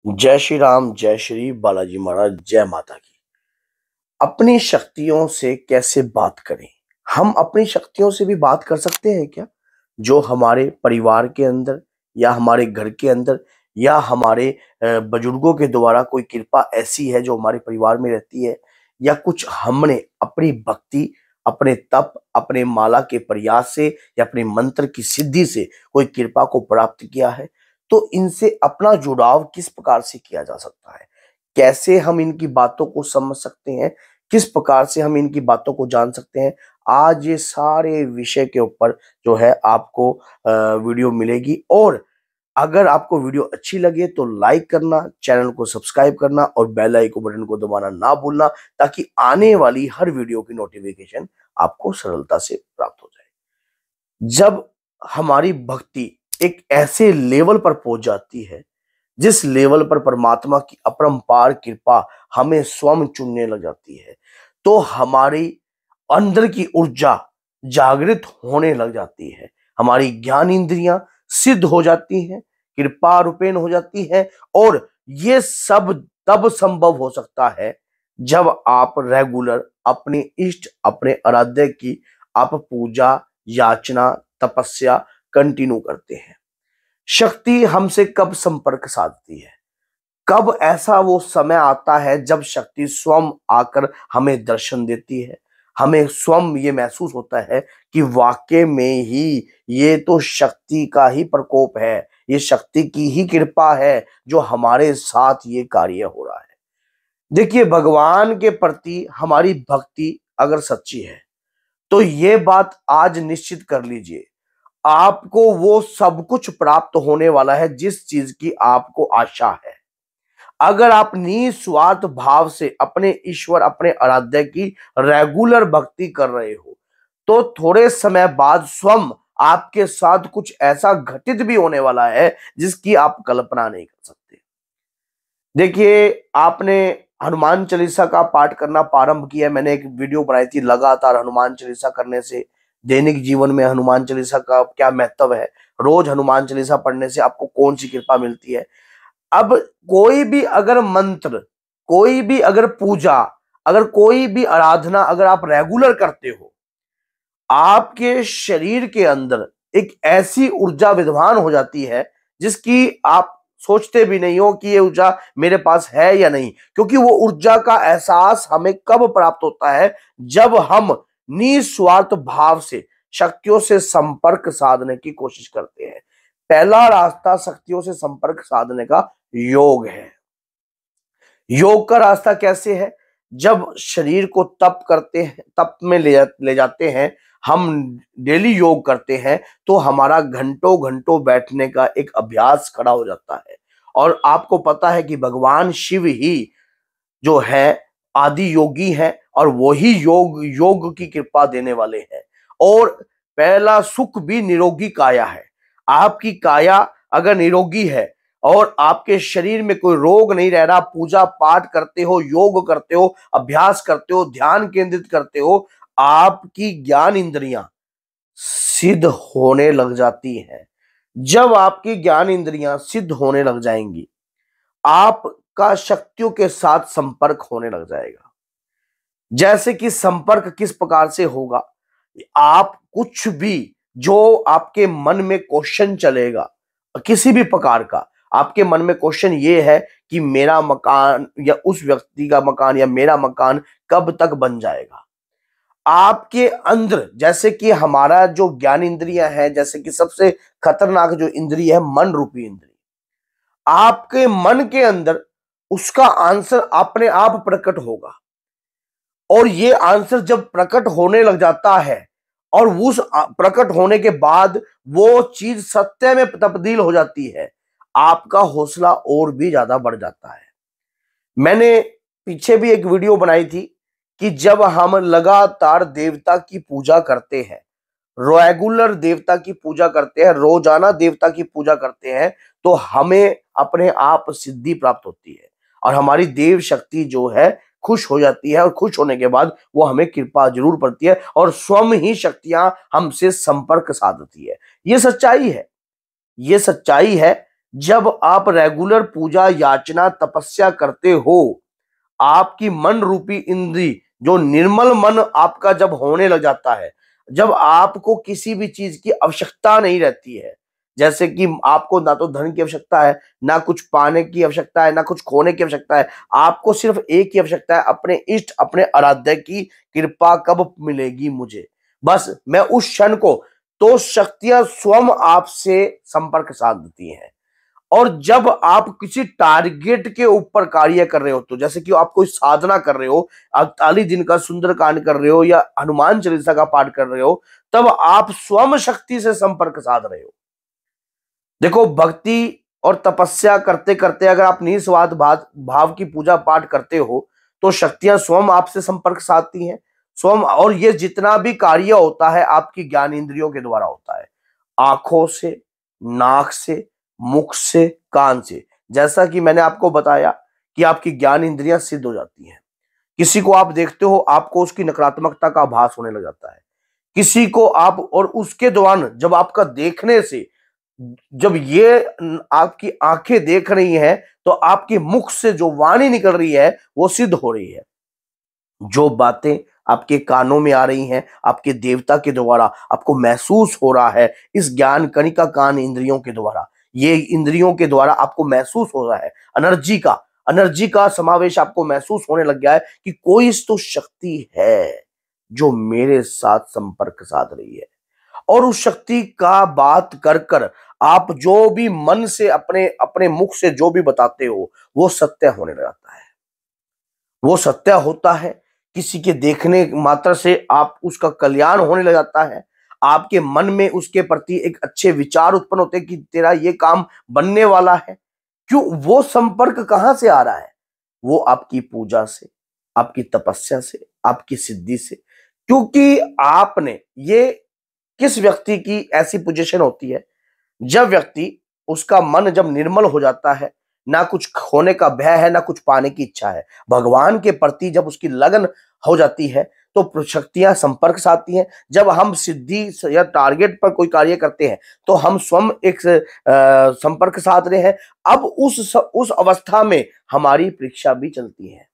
जय श्री राम, जय श्री बालाजी महाराज, जय माता की। अपनी शक्तियों से कैसे बात करें? हम अपनी शक्तियों से भी बात कर सकते हैं क्या? जो हमारे परिवार के अंदर या हमारे घर के अंदर या हमारे बुजुर्गों के द्वारा कोई कृपा ऐसी है जो हमारे परिवार में रहती है, या कुछ हमने अपनी भक्ति, अपने तप, अपने माला के प्रयास से या अपने मंत्र की सिद्धि से कोई कृपा को प्राप्त किया है, तो इनसे अपना जुड़ाव किस प्रकार से किया जा सकता है? कैसे हम इनकी बातों को समझ सकते हैं? किस प्रकार से हम इनकी बातों को जान सकते हैं? आज ये सारे विषय के ऊपर जो है आपको वीडियो मिलेगी। और अगर आपको वीडियो अच्छी लगे तो लाइक करना, चैनल को सब्सक्राइब करना और बेल आइकन बटन को दबाना ना भूलना, ताकि आने वाली हर वीडियो की नोटिफिकेशन आपको सरलता से प्राप्त हो जाए। जब हमारी भक्ति एक ऐसे लेवल पर पहुंच जाती है जिस लेवल पर परमात्मा की अपरंपार कृपा हमें स्वयं चुनने लग जाती है, तो हमारी अंदर की ऊर्जा जागृत होने लग जाती है, हमारी ज्ञान इंद्रियां सिद्ध हो जाती हैं, कृपा रूपेण हो जाती है। और ये सब तब संभव हो सकता है जब आप रेगुलर अपने इष्ट, अपने आराध्य की आप पूजा, याचना, तपस्या कंटिन्यू करते हैं। शक्ति हमसे कब संपर्क साधती है? कब ऐसा वो समय आता है जब शक्ति स्वयं आकर हमें दर्शन देती है? हमें स्वयं ये महसूस होता है कि वाकई में ही ये तो शक्ति का ही प्रकोप है, ये शक्ति की ही कृपा है जो हमारे साथ ये कार्य हो रहा है। देखिए, भगवान के प्रति हमारी भक्ति अगर सच्ची है तो ये बात आज निश्चित कर लीजिए, आपको वो सब कुछ प्राप्त होने वाला है जिस चीज की आपको आशा है। अगर आप निस्वार्थ भाव से अपने ईश्वर, अपने आराध्य की रेगुलर भक्ति कर रहे हो, तो थोड़े समय बाद स्वयं आपके साथ कुछ ऐसा घटित भी होने वाला है जिसकी आप कल्पना नहीं कर सकते। देखिए, आपने हनुमान चालीसा का पाठ करना प्रारंभ किया। मैंने एक वीडियो बनाई थी, लगातार हनुमान चालीसा करने से दैनिक जीवन में हनुमान चालीसा का क्या महत्व है, रोज हनुमान चालीसा पढ़ने से आपको कौन सी कृपा मिलती है। अब कोई भी अगर मंत्र, कोई भी अगर पूजा, अगर कोई भी आराधना अगर आप रेगुलर करते हो, आपके शरीर के अंदर एक ऐसी ऊर्जा विद्यमान हो जाती है जिसकी आप सोचते भी नहीं हो कि ये ऊर्जा मेरे पास है या नहीं। क्योंकि वो ऊर्जा का एहसास हमें कब प्राप्त होता है? जब हम निस्वार्थ भाव से शक्तियों से संपर्क साधने की कोशिश करते हैं। पहला रास्ता शक्तियों से संपर्क साधने का योग है। योग का रास्ता कैसे है? जब शरीर को तप करते हैं, तप में ले जाते हैं, हम डेली योग करते हैं, तो हमारा घंटों घंटों बैठने का एक अभ्यास खड़ा हो जाता है। और आपको पता है कि भगवान शिव ही जो है आदि योगी है और वही योग की कृपा देने वाले हैं। और पहला सुख भी निरोगी काया है। आपकी काया अगर निरोगी है और आपके शरीर में कोई रोग नहीं रह रहा, पूजा पाठ करते हो, योग करते हो, अभ्यास करते हो, ध्यान केंद्रित करते हो, आपकी ज्ञान इंद्रियां सिद्ध होने लग जाती हैं। जब आपकी ज्ञान इंद्रियां सिद्ध होने लग जाएंगी, आपका शक्तियों के साथ संपर्क होने लग जाएगा। जैसे कि संपर्क किस प्रकार से होगा? आप कुछ भी जो आपके मन में क्वेश्चन चलेगा, किसी भी प्रकार का आपके मन में क्वेश्चन ये है कि मेरा मकान या उस व्यक्ति का मकान या मेरा मकान कब तक बन जाएगा, आपके अंदर, जैसे कि हमारा जो ज्ञान इंद्रियां है, जैसे कि सबसे खतरनाक जो इंद्रिय है मन रूपी इंद्रिय, आपके मन के अंदर उसका आंसर अपने आप प्रकट होगा। और ये आंसर जब प्रकट होने लग जाता है और उस प्रकट होने के बाद वो चीज सत्य में तब्दील हो जाती है, आपका हौसला और भी ज्यादा बढ़ जाता है। मैंने पीछे भी एक वीडियो बनाई थी कि जब हम लगातार देवता की पूजा करते हैं, रेगुलर देवता की पूजा करते हैं, रोजाना देवता की पूजा करते हैं, तो हमें अपने आप सिद्धि प्राप्त होती है और हमारी देव शक्ति जो है खुश हो जाती है। और खुश होने के बाद वो हमें कृपा जरूर करती है और स्वयं ही शक्तियां हमसे संपर्क साधती है। ये सच्चाई है, ये सच्चाई है। जब आप रेगुलर पूजा याचना तपस्या करते हो, आपकी मन रूपी इंद्री, जो निर्मल मन आपका जब होने लग जाता है, जब आपको किसी भी चीज की आवश्यकता नहीं रहती है, जैसे कि आपको ना तो धन की आवश्यकता है, ना कुछ पाने की आवश्यकता है, ना कुछ खोने की आवश्यकता है, आपको सिर्फ एक ही आवश्यकता है, अपने इष्ट अपने आराध्य की कृपा कब मिलेगी मुझे, बस मैं उस क्षण को, तो शक्तियां स्वयं आपसे संपर्क साधती हैं। और जब आप किसी टारगेट के ऊपर कार्य कर रहे हो, तो जैसे कि आप कोई साधना कर रहे हो, 48 दिन का सुंदरकांड कर रहे हो या हनुमान चालीसा का पाठ कर रहे हो, तब आप स्वयं शक्ति से संपर्क साध रहे हो। देखो, भक्ति और तपस्या करते करते अगर आप निस्वार्थ भाव की पूजा पाठ करते हो, तो शक्तियां स्वयं आपसे संपर्क साधती हैं स्वयं। और ये जितना भी कार्य होता है आपकी ज्ञान इंद्रियों के द्वारा होता है, आंखों से, नाक से, मुख से, कान से। जैसा कि मैंने आपको बताया कि आपकी ज्ञान इंद्रियां सिद्ध हो जाती हैं। किसी को आप देखते हो, आपको उसकी नकारात्मकता का आभास होने लग जाता है। किसी को आप, और उसके दौरान जब आपका देखने से, जब ये आपकी आंखें देख रही हैं, तो आपके मुख से जो वाणी निकल रही है वो सिद्ध हो रही है। जो बातें आपके कानों में आ रही हैं, आपके देवता के द्वारा आपको महसूस हो रहा है, इस ज्ञान कणिका कान इंद्रियों के द्वारा, ये इंद्रियों के द्वारा आपको महसूस हो रहा है। एनर्जी का समावेश आपको महसूस होने लग गया है कि कोई तो शक्ति है जो मेरे साथ संपर्क साध रही है। और उस शक्ति का बात कर कर आप जो भी मन से अपने अपने मुख से जो भी बताते हो, वो सत्य होने लगता है, वो सत्य होता है। किसी के देखने मात्र से आप उसका कल्याण होने लग जाता है। आपके मन में उसके प्रति एक अच्छे विचार उत्पन्न होते हैं कि तेरा ये काम बनने वाला है। क्यों? वो संपर्क कहां से आ रहा है? वो आपकी पूजा से, आपकी तपस्या से, आपकी सिद्धि से। क्योंकि आपने ये, किस व्यक्ति की ऐसी पोजीशन होती है, जब व्यक्ति, उसका मन जब निर्मल हो जाता है, ना कुछ खोने का भय है, ना कुछ पाने की इच्छा है, भगवान के प्रति जब उसकी लगन हो जाती है, तो शक्तियां संपर्क साधती हैं। जब हम सिद्धि या टारगेट पर कोई कार्य करते हैं, तो हम स्वयं एक संपर्क साध रहे हैं। अब उस अवस्था में हमारी परीक्षा भी चलती है,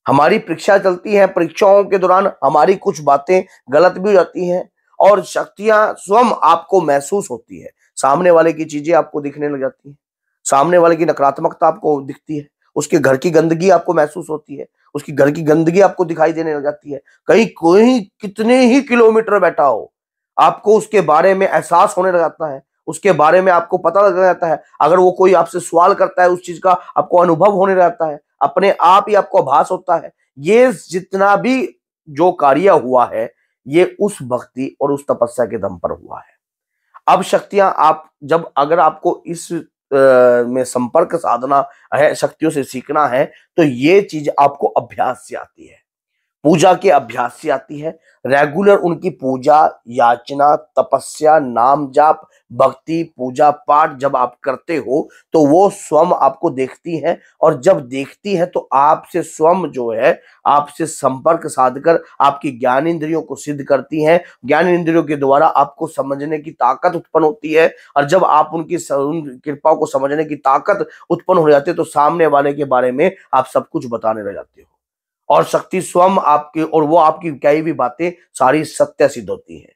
हमारी परीक्षा चलती है। परीक्षाओं के दौरान हमारी कुछ बातें गलत भी हो जाती हैं, और शक्तियां स्वयं आपको महसूस होती है। सामने वाले की चीजें आपको दिखने लग जाती हैं, सामने वाले की नकारात्मकता आपको दिखती है, उसके घर की गंदगी आपको महसूस होती है, उसकी घर की गंदगी आपको दिखाई देने लग जाती है। कहीं कोई कितने ही किलोमीटर बैठा हो, आपको उसके बारे में एहसास होने लग जाता है, उसके बारे में आपको पता लग जाता है। अगर वो कोई आपसे सवाल करता है, उस चीज का आपको अनुभव होने लगता है, अपने आप ही आपको आभास होता है। ये जितना भी जो कार्य हुआ है, ये उस भक्ति और उस तपस्या के दम पर हुआ है। अब शक्तियां, आप जब, अगर आपको इस में संपर्क साधना है, शक्तियों से सीखना है, तो ये चीज आपको अभ्यास से आती है, पूजा के अभ्यास से आती है। रेगुलर उनकी पूजा याचना तपस्या नाम जाप भक्ति पूजा पाठ जब आप करते हो, तो वो स्वयं आपको देखती हैं। और जब देखती है, तो आपसे स्वयं जो है, आपसे संपर्क साधकर आपकी ज्ञान इंद्रियों को सिद्ध करती हैं। ज्ञान इंद्रियों के द्वारा आपको समझने की ताकत उत्पन्न होती है। और जब आप उन कृपाओं को समझने की ताकत उत्पन्न हो जाती है, तो सामने वाले के बारे में आप सब कुछ बताने लग जाते हो। और शक्ति स्वयं आपकी, और वो आपकी कई भी बातें सारी सत्य सिद्ध होती हैं।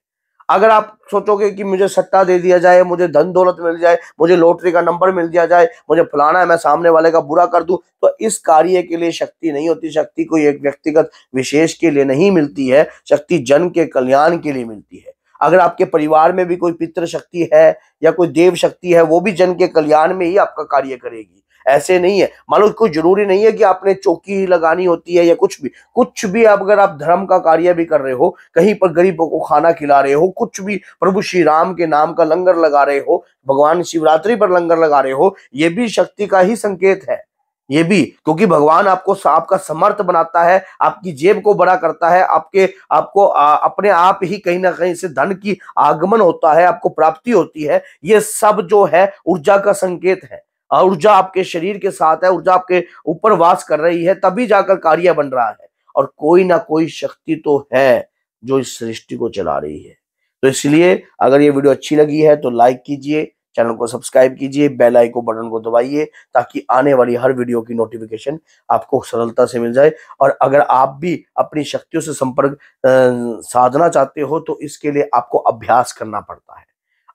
अगर आप सोचोगे कि मुझे सट्टा दे दिया जाए, मुझे धन दौलत मिल जाए, मुझे लॉटरी का नंबर मिल दिया जाए, मुझे फलाना है, मैं सामने वाले का बुरा कर दूं, तो इस कार्य के लिए शक्ति नहीं होती। शक्ति कोई एक व्यक्तिगत विशेष के लिए नहीं मिलती है, शक्ति जन के कल्याण के लिए मिलती है। अगर आपके परिवार में भी कोई पितृ शक्ति है या कोई देव शक्ति है, वो भी जन के कल्याण में ही आपका कार्य करेगी। ऐसे नहीं है, मान लो कोई जरूरी नहीं है कि आपने चौकी ही लगानी होती है या कुछ भी आप, अगर आप धर्म का कार्य भी कर रहे हो, कहीं पर गरीबों को खाना खिला रहे हो, कुछ भी प्रभु श्री राम के नाम का लंगर लगा रहे हो, भगवान शिवरात्रि पर लंगर लगा रहे हो, ये भी शक्ति का ही संकेत है। ये भी, क्योंकि भगवान आपको, आपका समर्थ बनाता है, आपकी जेब को बड़ा करता है, आपको अपने आप ही कहीं ना कहीं से धन की आगमन होता है, आपको प्राप्ति होती है। ये सब जो है ऊर्जा का संकेत है। ऊर्जा आपके शरीर के साथ है, ऊर्जा आपके ऊपर वास कर रही है, तभी जाकर कार्य बन रहा है। और कोई ना कोई शक्ति तो है जो इस सृष्टि को चला रही है। तो इसलिए अगर ये वीडियो अच्छी लगी है तो लाइक कीजिए, चैनल को सब्सक्राइब कीजिए, बेल आइकन बटन को दबाइए ताकि आने वाली हर वीडियो की नोटिफिकेशन आपको सरलता से मिल जाए। और अगर आप भी अपनी शक्तियों से संपर्क साधना चाहते हो तो इसके लिए आपको अभ्यास करना पड़ता है।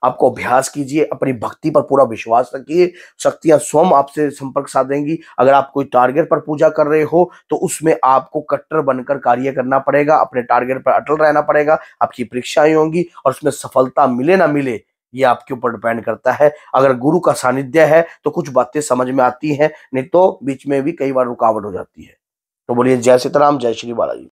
आपको अभ्यास कीजिए, अपनी भक्ति पर पूरा विश्वास रखिए, शक्तियां स्वयं आपसे संपर्क साधेंगी। अगर आप कोई टारगेट पर पूजा कर रहे हो तो उसमें आपको कट्टर बनकर कार्य करना पड़ेगा, अपने टारगेट पर अटल रहना पड़ेगा। आपकी परीक्षाएं होंगी और उसमें सफलता मिले ना मिले ये आपके ऊपर डिपेंड करता है। अगर गुरु का सानिध्य है तो कुछ बातें समझ में आती हैं, नहीं तो बीच में भी कई बार रुकावट हो जाती है। तो बोलिए जय सीताराम, जय श्री बालाजी।